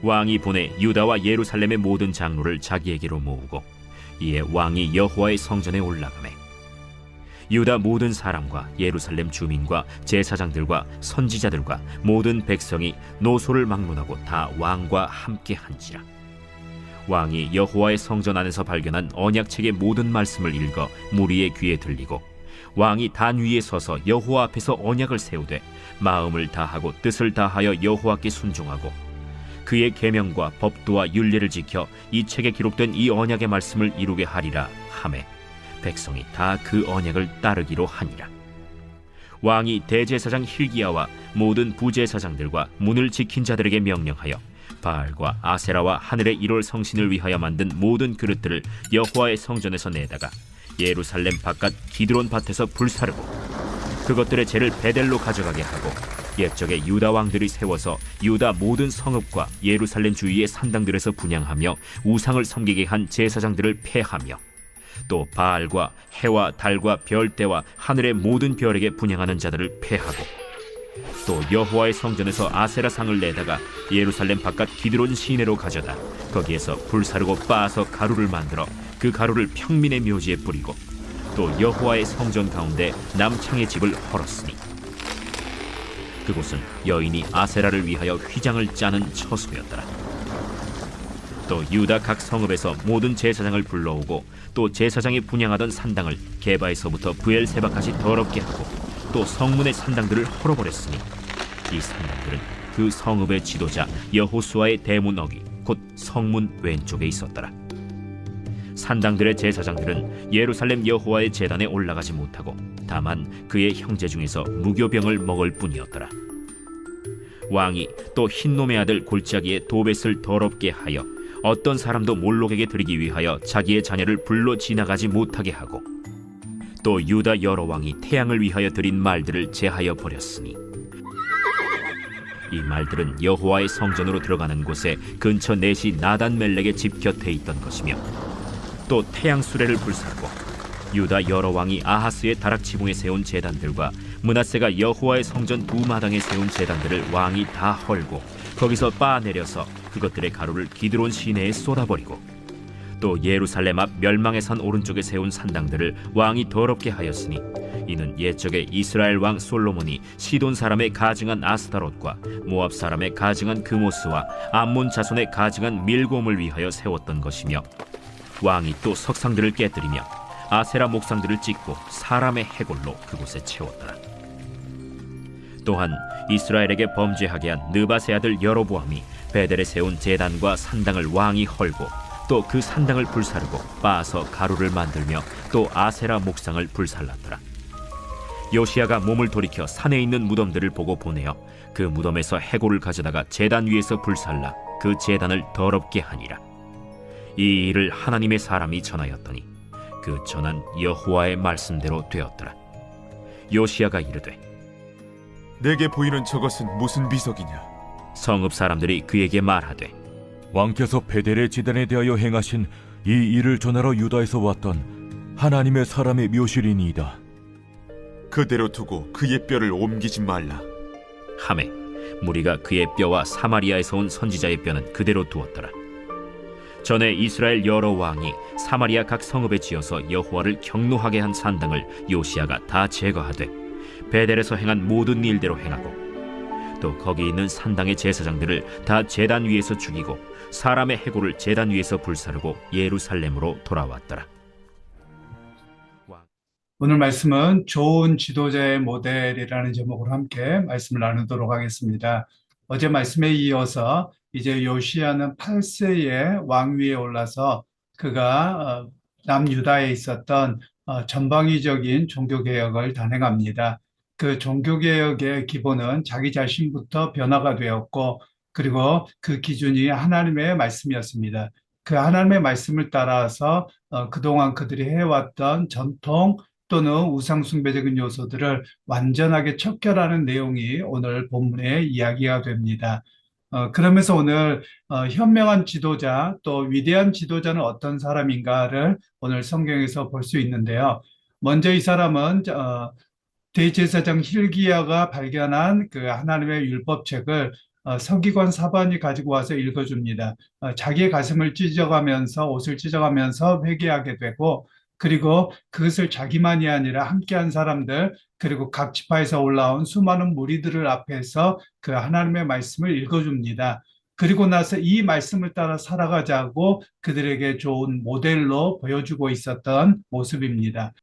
왕이 보내 유다와 예루살렘의 모든 장로를 자기에게로 모으고 이에 왕이 여호와의 성전에 올라가매 유다 모든 사람과 예루살렘 주민과 제사장들과 선지자들과 모든 백성이 노소를 막론하고 다 왕과 함께 한지라. 왕이 여호와의 성전 안에서 발견한 언약책의 모든 말씀을 읽어 무리의 귀에 들리고 왕이 단 위에 서서 여호와 앞에서 언약을 세우되 마음을 다하고 뜻을 다하여 여호와께 순종하고 그의 계명과 법도와 율례를 지켜 이 책에 기록된 이 언약의 말씀을 이루게 하리라 하매 백성이 다 그 언약을 따르기로 하니라. 왕이 대제사장 hil기야와 모든 부제사장들과 문을 지킨 자들에게 명령하여 바알과 아세라와 하늘의 1월 성신을 위하여 만든 모든 그릇들을 여호와의 성전에서 내다가 예루살렘 바깥 기드론 밭에서 불사르고 그것들의 재를 베델로 가져가게 하고 옛적에 유다 왕들이 세워서 유다 모든 성읍과 예루살렘 주위의 산당들에서 분향하며 우상을 섬기게 한 제사장들을 폐하며 또 바알과 해와 달과 별대와 하늘의 모든 별에게 분향하는 자들을 폐하고 또 여호와의 성전에서 아세라 상을 내다가 예루살렘 바깥 기드론 시내로 가져다 거기에서 불사르고 빻아서 가루를 만들어 그 가루를 평민의 묘지에 뿌리고 또 여호와의 성전 가운데 남창의 집을 헐었으니 그곳은 여인이 아세라를 위하여 휘장을 짜는 처소였더라. 또 유다 각 성읍에서 모든 제사장을 불러오고 또 제사장이 분향하던 산당을 게바에서부터 브엘세바까지 더럽게 하고 또 성문의 산당들을 헐어버렸으니 이 산당들은 그 성읍의 지도자 여호수아의 대문 어귀 곧 성문 왼쪽에 있었더라. 산당들의 제사장들은 예루살렘 여호와의 제단에 올라가지 못하고 다만 그의 형제 중에서 무교병을 먹을 뿐이었더라. 왕이 또 흰놈의 아들 골짜기에 도벳을 더럽게 하여 어떤 사람도 몰록에게 드리기 위하여 자기의 자녀를 불로 지나가지 못하게 하고 또 유다 여러 왕이 태양을 위하여 드린 말들을 제하여 버렸으니 이 말들은 여호와의 성전으로 들어가는 곳에 근처 넷이 나단-멜렉의 집 곁에 있던 것이며 또 태양 수레를 불사르고 유다 여러 왕이 아하스의 다락 지붕에 세운 제단들과 므낫세가 여호와의 성전 두 마당에 세운 제단들을 왕이 다 헐고 거기서 빻아내려서 그것들의 가루를 기드론 시내에 쏟아버리고 또 예루살렘 앞 멸망의 산 오른쪽에 세운 산당들을 왕이 더럽게 하였으니 이는 옛적에 이스라엘 왕 솔로몬이 시돈 사람의 가증한 아스타롯과 모압 사람의 가증한 그모스와 암몬 자손의 가증한 밀곰을 위하여 세웠던 것이며 왕이 또 석상들을 깨뜨리며 아세라 목상들을 찍고 사람의 해골로 그곳에 채웠더라. 또한 이스라엘에게 범죄하게 한 느바세 아들 여로보암이 베델에 세운 제단과 산당을 왕이 헐고 또 그 산당을 불사르고 빻아서 가루를 만들며 또 아세라 목상을 불살랐더라. 요시야가 몸을 돌이켜 산에 있는 무덤들을 보고 보내어 그 무덤에서 해골을 가져다가 제단 위에서 불살라 그 제단을 더럽게 하니라. 이 일을 하나님의 사람이 전하였더니 그 전한 여호와의 말씀대로 되었더라. 요시야가 이르되 내게 보이는 저것은 무슨 비석이냐? 성읍 사람들이 그에게 말하되 왕께서 베델의 지단에 대하여 행하신 이 일을 전하러 유다에서 왔던 하나님의 사람의 묘실이니이다. 그대로 두고 그의 뼈를 옮기지 말라. 하매 무리가 그의 뼈와 사마리아에서 온 선지자의 뼈는 그대로 두었더라. 전에 이스라엘 여러 왕이 사마리아 각 성읍에 지어서 여호와를 경노하게 한 산당을 요시야가 다 제거하되 베델에서 행한 모든 일대로 행하고 또 거기 있는 산당의 제사장들을 다 제단 위에서 죽이고 사람의 해골을 제단 위에서 불사르고 예루살렘으로 돌아왔더라. 오늘 말씀은 좋은 지도자의 모델이라는 제목으로 함께 말씀을 나누도록 하겠습니다. 어제 말씀에 이어서 이제 요시야는 8세에 왕위에 올라서 그가 남유다에 있었던 전방위적인 종교개혁을 단행합니다. 그 종교개혁의 기본은 자기 자신부터 변화가 되었고 그리고 그 기준이 하나님의 말씀이었습니다. 그 하나님의 말씀을 따라서 그동안 그들이 해왔던 전통 또는 우상숭배적인 요소들을 완전하게 척결하는 내용이 오늘 본문의 이야기가 됩니다. 그러면서 오늘 현명한 지도자 또 위대한 지도자는 어떤 사람인가를 오늘 성경에서 볼 수 있는데요. 먼저 이 사람은 대제사장 hil기야가 발견한 그 하나님의 율법책을 서기관 사반이 가지고 와서 읽어줍니다. 자기의 가슴을 찢어가면서 옷을 찢어가면서 회개하게 되고 그리고 그것을 자기만이 아니라 함께한 사람들 그리고 각 지파에서 올라온 수많은 무리들을 앞에서 그 하나님의 말씀을 읽어줍니다. 그리고 나서 이 말씀을 따라 살아가자고 그들에게 좋은 모델로 보여주고 있었던 모습입니다.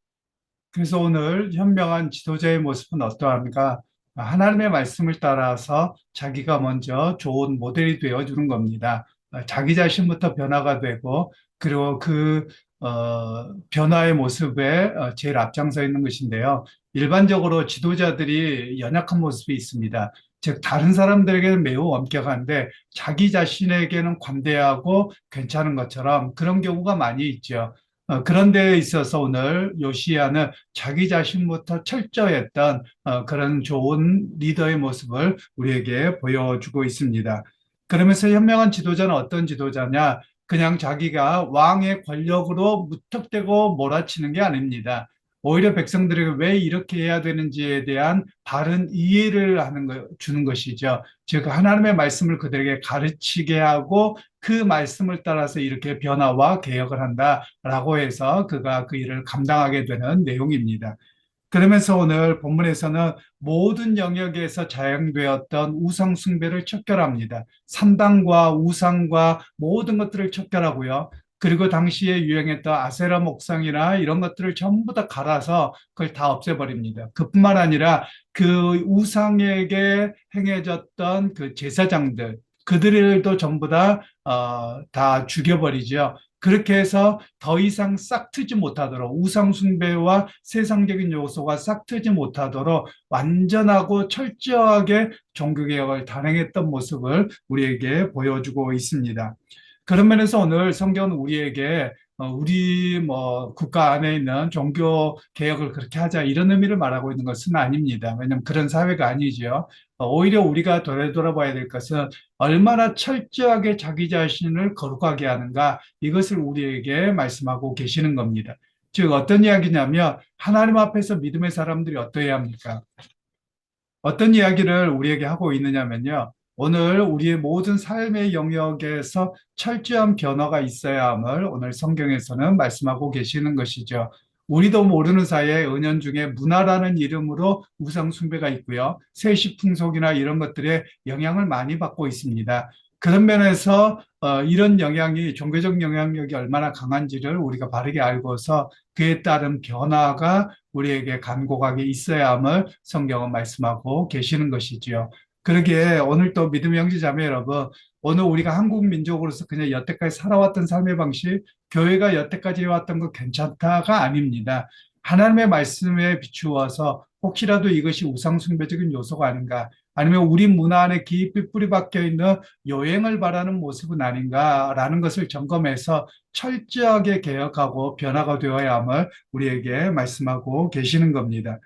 그래서 오늘 현명한 지도자의 모습은 어떠합니까? 하나님의 말씀을 따라서 자기가 먼저 좋은 모델이 되어주는 겁니다. 자기 자신부터 변화가 되고, 그리고 변화의 모습에 제일 앞장서 있는 것인데요. 일반적으로 지도자들이 연약한 모습이 있습니다. 즉, 다른 사람들에게는 매우 엄격한데, 자기 자신에게는 관대하고 괜찮은 것처럼 그런 경우가 많이 있죠. 그런 데에 있어서 오늘 요시야는 자기 자신부터 철저했던 그런 좋은 리더의 모습을 우리에게 보여주고 있습니다. 그러면서 현명한 지도자는 어떤 지도자냐? 그냥 자기가 왕의 권력으로 무턱대고 몰아치는 게 아닙니다. 오히려 백성들에게 왜 이렇게 해야 되는지에 대한 바른 이해를 주는 것이죠. 즉, 하나님의 말씀을 그들에게 가르치게 하고 그 말씀을 따라서 이렇게 변화와 개혁을 한다라고 해서 그가 그 일을 감당하게 되는 내용입니다. 그러면서 오늘 본문에서는 모든 영역에서 자행되었던 우상 숭배를 척결합니다. 산당과 우상과 모든 것들을 척결하고요. 그리고 당시에 유행했던 아세라 목상이나 이런 것들을 전부 다 갈아서 그걸 다 없애버립니다. 그뿐만 아니라 그 우상에게 행해졌던 그 제사장들, 그들도 전부 다 죽여버리죠. 그렇게 해서 더 이상 싹트지 못하도록 우상 숭배와 세상적인 요소가 싹트지 못하도록 완전하고 철저하게 종교개혁을 단행했던 모습을 우리에게 보여주고 있습니다. 그런 면에서 오늘 성경은 우리에게 우리 국가 안에 있는 종교 개혁을 그렇게 하자 이런 의미를 말하고 있는 것은 아닙니다. 왜냐하면 그런 사회가 아니죠. 오히려 우리가 돌아봐야 될 것은 얼마나 철저하게 자기 자신을 거룩하게 하는가 이것을 우리에게 말씀하고 계시는 겁니다. 즉 어떤 이야기냐면 하나님 앞에서 믿음의 사람들이 어떠해야 합니까? 어떤 이야기를 우리에게 하고 있느냐면요. 오늘 우리의 모든 삶의 영역에서 철저한 변화가 있어야 함을 오늘 성경에서는 말씀하고 계시는 것이죠. 우리도 모르는 사이에 은연중에 문화라는 이름으로 우상 숭배가 있고요. 세시풍속이나 이런 것들에 영향을 많이 받고 있습니다. 그런 면에서 이런 영향이 종교적 영향력이 얼마나 강한지를 우리가 바르게 알고서 그에 따른 변화가 우리에게 간곡하게 있어야 함을 성경은 말씀하고 계시는 것이지요. 그러기에 오늘 또 믿음의 형제자매 여러분, 오늘 우리가 한국 민족으로서 그냥 여태까지 살아왔던 삶의 방식, 교회가 여태까지 해왔던 거 괜찮다가 아닙니다. 하나님의 말씀에 비추어서 혹시라도 이것이 우상숭배적인 요소가 아닌가, 아니면 우리 문화 안에 깊이 뿌리박혀 있는 요행을 바라는 모습은 아닌가라는 것을 점검해서 철저하게 개혁하고 변화가 되어야 함을 우리에게 말씀하고 계시는 겁니다.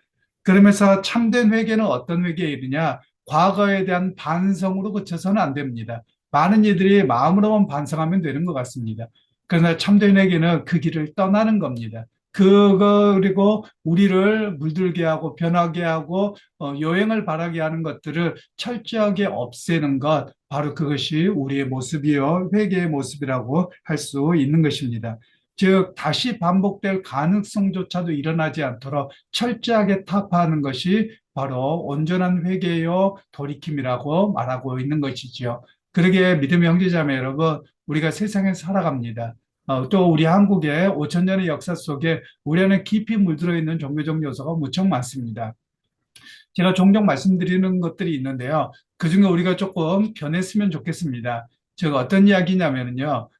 그러면서 참된 회개는 어떤 회개이느냐? 과거에 대한 반성으로 그쳐서는 안 됩니다. 많은 이들이 마음으로만 반성하면 되는 것 같습니다. 그러나 참된 회개는 그 길을 떠나는 겁니다. 그리고 우리를 물들게 하고 변하게 하고 여행을 바라게 하는 것들을 철저하게 없애는 것, 바로 그것이 우리의 모습이요 회개의 모습이라고 할 수 있는 것입니다. 즉 다시 반복될 가능성조차도 일어나지 않도록 철저하게 타파하는 것이 바로 온전한 회개요 돌이킴이라고 말하고 있는 것이지요. 그러기에 믿음의 형제자매 여러분, 우리가 세상에 살아갑니다. 또 우리 한국의 5천 년의 역사 속에 우리 안에 깊이 물들어 있는 종교적 요소가 무척 많습니다. 제가 종종 말씀드리는 것들이 있는데요. 그중에 우리가 조금 변했으면 좋겠습니다. 즉 어떤 이야기냐면요.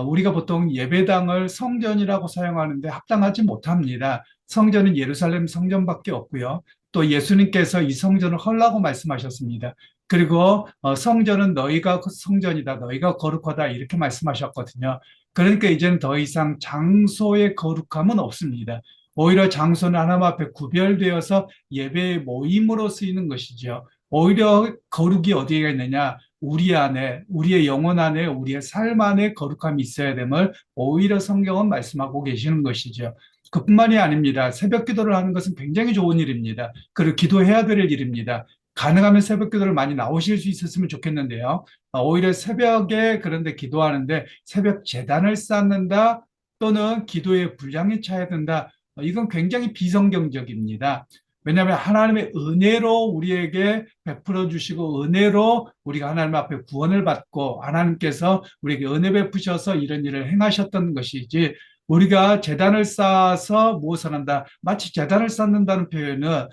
우리가 보통 예배당을 성전이라고 사용하는데 합당하지 못합니다. 성전은 예루살렘 성전밖에 없고요. 또 예수님께서 이 성전을 헐라고 말씀하셨습니다. 그리고 성전은 너희가 성전이다, 너희가 거룩하다 이렇게 말씀하셨거든요. 그러니까 이제는 더 이상 장소의 거룩함은 없습니다. 오히려 장소는 하나님 앞에 구별되어서 예배의 모임으로 쓰이는 것이죠. 오히려 거룩이 어디에 있느냐? 우리 안에, 우리의 영혼 안에, 우리의 삶 안에 거룩함이 있어야 됨을 오히려 성경은 말씀하고 계시는 것이죠. 그뿐만이 아닙니다. 새벽 기도를 하는 것은 굉장히 좋은 일입니다. 그리고 기도해야 될 일입니다. 가능하면 새벽 기도를 많이 나오실 수 있었으면 좋겠는데요. 오히려 새벽에 그런데 기도하는데 새벽 제단을 쌓는다 또는 기도의 분량이 차야 된다. 이건 굉장히 비성경적입니다. 왜냐하면 하나님의 은혜로 우리에게 베풀어 주시고 은혜로 우리가 하나님 앞에 구원을 받고 하나님께서 우리에게 은혜 베푸셔서 이런 일을 행하셨던 것이지 우리가 제단을 쌓아서 무엇을 한다. 마치 제단을 쌓는다는 표현은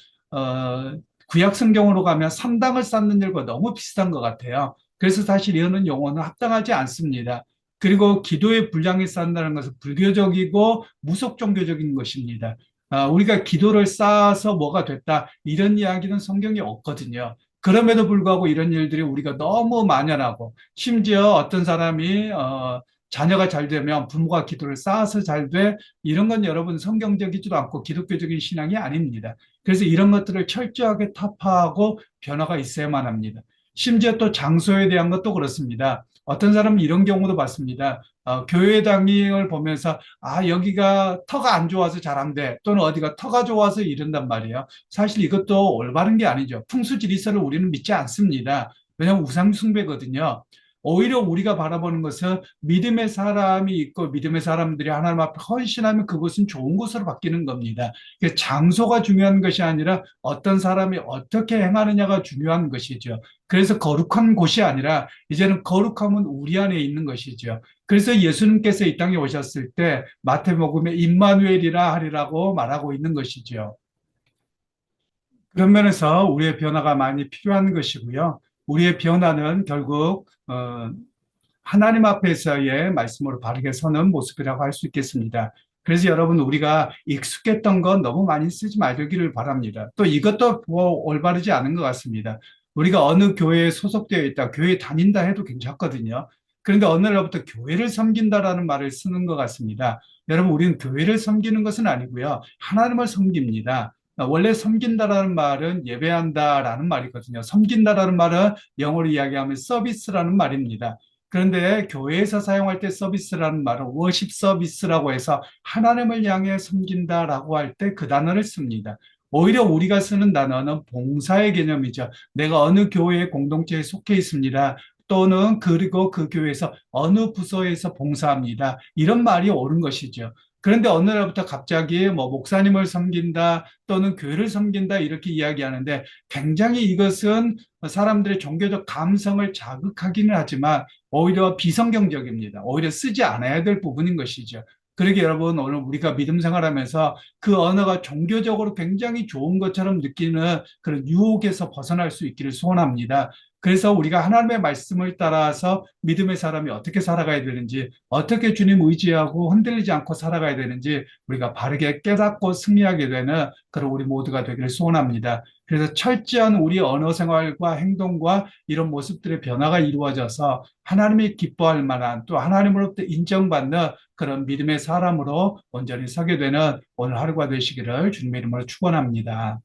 구약 성경으로 가면 산당을 쌓는 일과 너무 비슷한 것 같아요. 그래서 사실 이거는 용어는 합당하지 않습니다. 그리고 기도의 분량이 쌓는다는 것은 불교적이고 무속 종교적인 것입니다. 우리가 기도를 쌓아서 뭐가 됐다 이런 이야기는 성경에 없거든요. 그럼에도 불구하고 이런 일들이 우리가 너무 만연하고 심지어 어떤 사람이 자녀가 잘 되면 부모가 기도를 쌓아서 잘 돼 이런 건 여러분 성경적이지도 않고 기독교적인 신앙이 아닙니다. 그래서 이런 것들을 철저하게 타파하고 변화가 있어야만 합니다. 심지어 또 장소에 대한 것도 그렇습니다. 어떤 사람은 이런 경우도 봤습니다. 교회당을 보면서 여기가 터가 안 좋아서 잘 안 돼. 또는 어디가 터가 좋아서 이런단 말이에요. 사실 이것도 올바른 게 아니죠. 풍수지리설을 우리는 믿지 않습니다. 왜냐하면 우상숭배거든요. 오히려 우리가 바라보는 것은 믿음의 사람이 있고 믿음의 사람들이 하나님 앞에 헌신하면 그것은 좋은 곳으로 바뀌는 겁니다. 장소가 중요한 것이 아니라 어떤 사람이 어떻게 행하느냐가 중요한 것이죠. 그래서 거룩한 곳이 아니라 이제는 거룩함은 우리 안에 있는 것이죠. 그래서 예수님께서 이 땅에 오셨을 때 마태복음에 임마누엘이라 하리라고 말하고 있는 것이죠. 그런 면에서 우리의 변화가 많이 필요한 것이고요. 우리의 변화는 결국 하나님 앞에서의 말씀으로 바르게 서는 모습이라고 할 수 있겠습니다. 그래서 여러분 우리가 익숙했던 건 너무 많이 쓰지 말기를 바랍니다. 또 이것도 올바르지 않은 것 같습니다. 우리가 어느 교회에 소속되어 있다, 교회 다닌다 해도 괜찮거든요. 그런데 어느 날부터 교회를 섬긴다라는 말을 쓰는 것 같습니다. 여러분 우리는 교회를 섬기는 것은 아니고요. 하나님을 섬깁니다. 원래 섬긴다라는 말은 예배한다라는 말이거든요. 섬긴다라는 말은 영어로 이야기하면 서비스라는 말입니다. 그런데 교회에서 사용할 때 서비스라는 말은 워십 서비스라고 해서 하나님을 향해 섬긴다라고 할 때 그 단어를 씁니다. 오히려 우리가 쓰는 단어는 봉사의 개념이죠. 내가 어느 교회 공동체에 속해 있습니다. 또는 그리고 그 교회에서 어느 부서에서 봉사합니다. 이런 말이 옳은 것이죠. 그런데 어느 날부터 갑자기 뭐 목사님을 섬긴다 또는 교회를 섬긴다 이렇게 이야기하는데 굉장히 이것은 사람들의 종교적 감성을 자극하기는 하지만 오히려 비성경적입니다. 오히려 쓰지 않아야 될 부분인 것이죠. 그러게 여러분 오늘 우리가 믿음 생활하면서 그 언어가 종교적으로 굉장히 좋은 것처럼 느끼는 그런 유혹에서 벗어날 수 있기를 소원합니다. 그래서 우리가 하나님의 말씀을 따라서 믿음의 사람이 어떻게 살아가야 되는지, 어떻게 주님 의지하고 흔들리지 않고 살아가야 되는지 우리가 바르게 깨닫고 승리하게 되는 그런 우리 모두가 되기를 소원합니다. 그래서 철저한 우리 언어 생활과 행동과 이런 모습들의 변화가 이루어져서 하나님이 기뻐할 만한 또 하나님으로부터 인정받는 그런 믿음의 사람으로 온전히 서게 되는 오늘 하루가 되시기를 주님의 이름으로 축원합니다.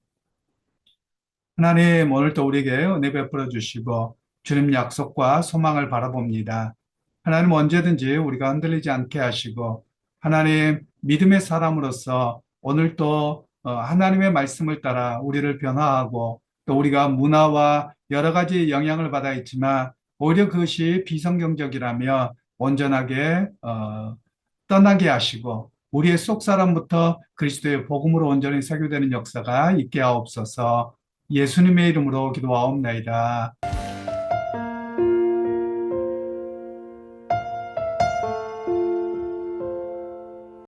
하나님 오늘도 우리에게 은혜 베풀어 주시고 주님 약속과 소망을 바라봅니다. 하나님 언제든지 우리가 흔들리지 않게 하시고 하나님 믿음의 사람으로서 오늘도 하나님의 말씀을 따라 우리를 변화하고 또 우리가 문화와 여러 가지 영향을 받아 있지만 오히려 그것이 비성경적이라며 온전하게 떠나게 하시고 우리의 속 사람부터 그리스도의 복음으로 온전히 세교되는 역사가 있게 하옵소서. 예수님의 이름으로 기도하옵나이다.